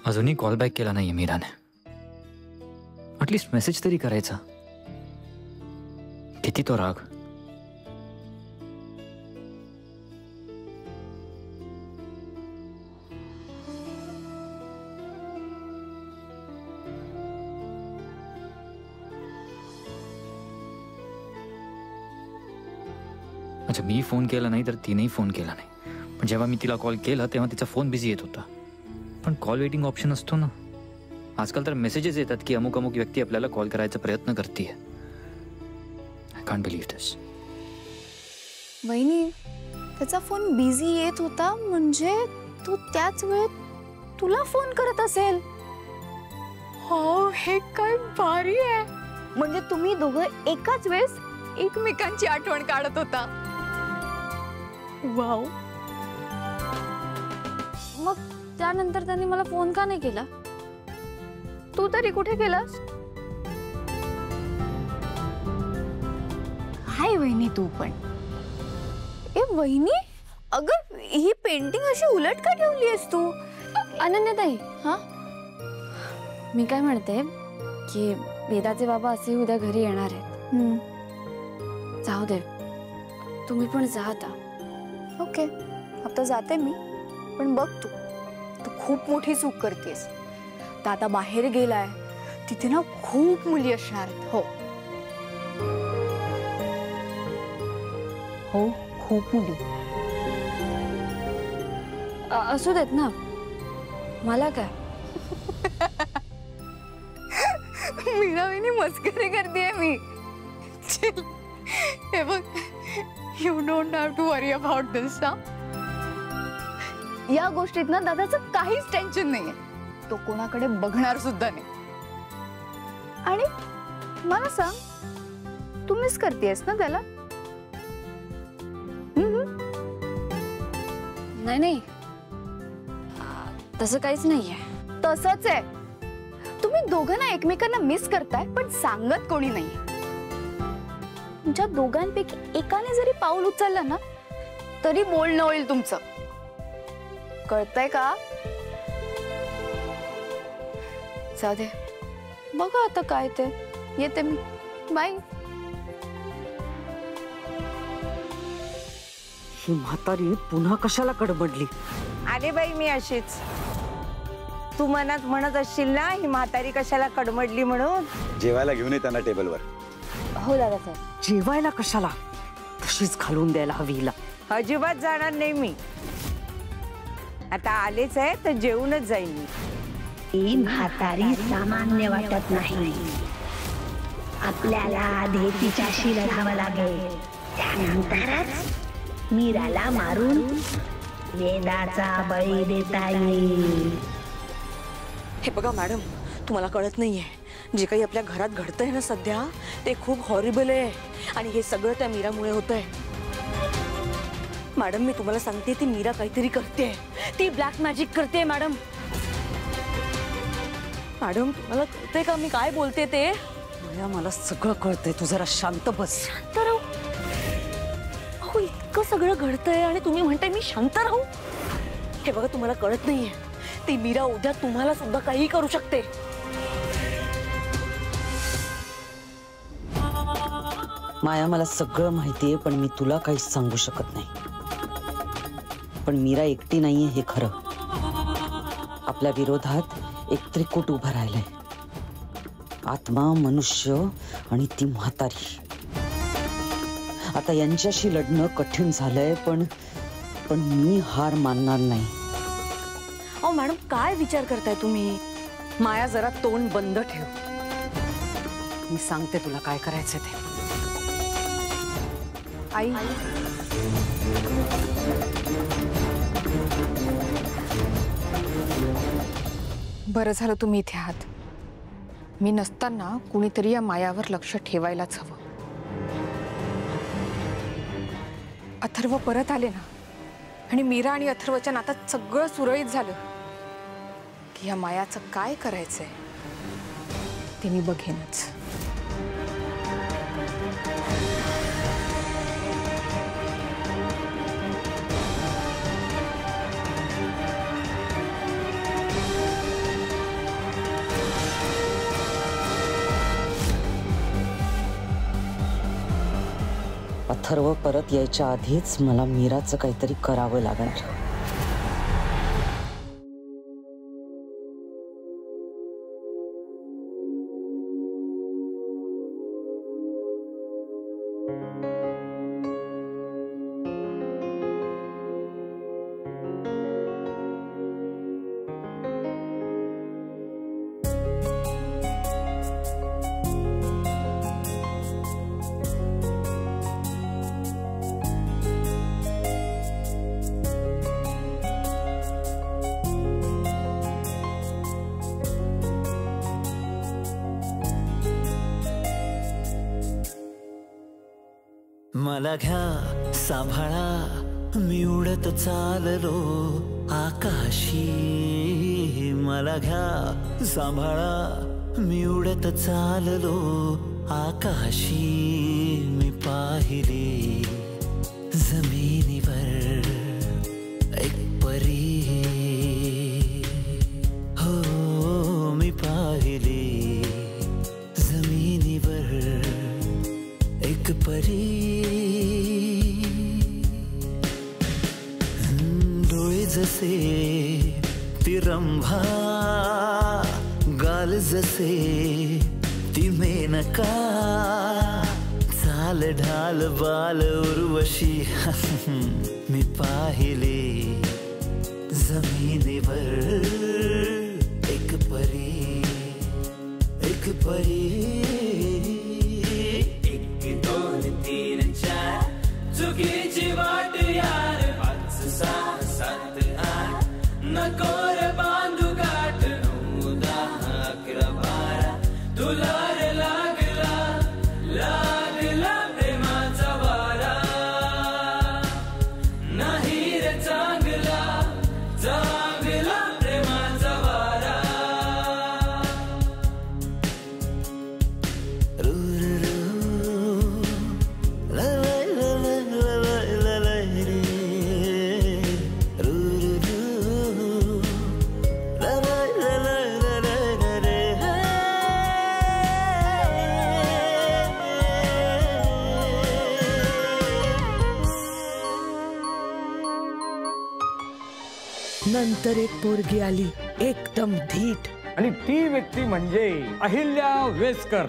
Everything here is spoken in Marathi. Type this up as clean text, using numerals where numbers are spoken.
अजूनही कॉल बॅक केला नाहीये मीराने. ॲटलिस्ट मेसेज तरी करायचा. किती तो राग. अच्छा, मी फोन केला नाही तर तिनेही फोन केला नाही. पण जेव्हा मी तिला कॉल केला तेव्हा तिचा फोन बिझी येत होता. पण कॉल वेटिंग ऑप्शन असतो ना. आजकाल तर मेसेजेस येतात की अमुक अमुक व्यक्ती आपल्याला कॉल करायचा प्रयत्न करते. आय कांट बिलीव्ह दिस. वहिनी, त्याचा फोन बिझी येत होता म्हणजे तो त्याच वेळेत तुला फोन करत असेल. हो, हे काय भारी आहे. म्हणजे तुम्ही दोघं एकाच वेळेस एकमेकांची आठवण काढत होता. वाव. मग त्यानंतर त्यांनी मला फोन का नाही केला? तू तरी कुठे केलास? हाय वहिनी, तू पण. ए वहिनी, अगं ही पेंटिंग अशी उलट का ठेवली आहेस तू? अनन्याताई, हा मी काय म्हणते की वेदाचे बाबा असे उद्या घरी येणार आहेत. जाऊ दे, तुम्ही पण जा आता. ओके, आता जाते मी. पण बघ, तू खूप मोठी चूक करतेस. दादा बाहेर गेलाय, तिथे ना खूप मुली असणार. हो हो, खूप मुली. असू देत ना, मला काय. मीराबाईनी मस्करी करते मी. हे बघ, you don't have to worry about this. या गोष्टीत ना दादाचं काहीच टेन्शन नाहीये. तो कोणाकडे बघणार सुद्धा नाही. आणि मला सांग, तू मिस करतेस ना त्याला? नाही नाही, तसं काहीच नाहीये. तसंच आहे. तुम्ही दोघांना एकमेकांना मिस करताय पण सांगत कोणी नाहीये. तुमच्या दोघांपैकी एकाने जरी पाऊल उचललं ना तरी बोलणं होईल तुमचं. कळतंय का? जाऊ दे, बघा आता काय ते. येते मी. बाय. ही म्हातारी पुन्हा कशाला कडबडली? अरे बाई, मी अशीच. तू मनात म्हणत असशील ना ही म्हातारी कशाला कडमडली म्हणून. जेवायला घेऊन ये त्यांना टेबलवर. हो दादा साहेब. जेवायला कशाला? तशीच घालून द्यायला हवी हिला. अजिबात जाणार नाही मी. आता आलेच आहे तर जेवूनच जाईन मी. ही म्हातारी सामान्य वाटत नाही. आपल्याला आधी तिच्याशी लढावं लागेल. त्यानंतरच मीराला मारून वेदाचा बळी देता येईल. हे बघा मॅडम, तुम्हाला कळत नाहीये, जे काही आपल्या घरात घडतंय ना सध्या ते खूप हॉरिबल आहे. आणि हे सगळं त्या मीरामुळे होतंय. मॅडम, मी तुम्हाला सांगते, ती मीरा काहीतरी करते. ती ब्लॅक मॅजिक करते. मॅडम मॅडम तुम्हाला कळतंय का मी काय बोलते ते? मला सगळं कळतंय, तू जरा शांत बस. शांत राहू? अहो, इतकं सगळं घडतंय आणि तुम्ही म्हणताय मी शांत राहू? हे बघा, तुम्हाला कळत नाहीये, ती मीरा उद्या तुम्हाला सुद्धा काही करू शकते. माया, मला सगळं माहितीये पण मी तुला काहीच सांगू शकत नाही. पण मीरा एकटी नाहीये हे खरं. आपल्या विरोधात एक त्रिकूट उभं राहिलंय. आत्मा, मनुष्य आणि ती म्हातारी. आता यांच्याशी लढणं कठीण झालंय पण मी हार मानणार नाही. अहो मॅडम, काय विचार करताय तुम्ही? माया, जरा तोंड बंद ठेव. मी सांगते तुला काय करायचं ते. आई, बरं झालं तुम्ही इथे आहात. मी नसताना कुणीतरी या मायावर लक्ष ठेवायलाच हवं. अथर्व परत आले ना आणि मीरा आणि अथर्वच्या नात्यात सगळं सुरळीत झालं की या मायाचं काय करायचंय ते मी बघेनच. अथर्व परत यायच्या आधीच मला मीराचं काहीतरी करावं लागणार. मला घ्या सांभाळा मी उडत चाललो आकाशी. मला घ्या सांभाळा मी उडत चाललो आकाशी. मी पाहिले जमिनीवर एक परी. हो मी पाहिले जमिनीवर एक परी. डोळे जसे ती रंभा, गाल जसे ती मेनका, चाल ढाल बाल उर्वशी. मी पाहिले जमिनीवर एक परी, एक परी. चुकीची वाट यार 5 6 7 8 नको रे बांधू गाठ 9 10 11 12. तुला रे लागला लागला प्रेमाचा वारा. नाही रे चांगला चांगला प्रेमाचा वारा. नंतर एक पोरगी आली एकदम धीट, आणि ती व्यक्ती म्हणजे अहिल्या वेसकर.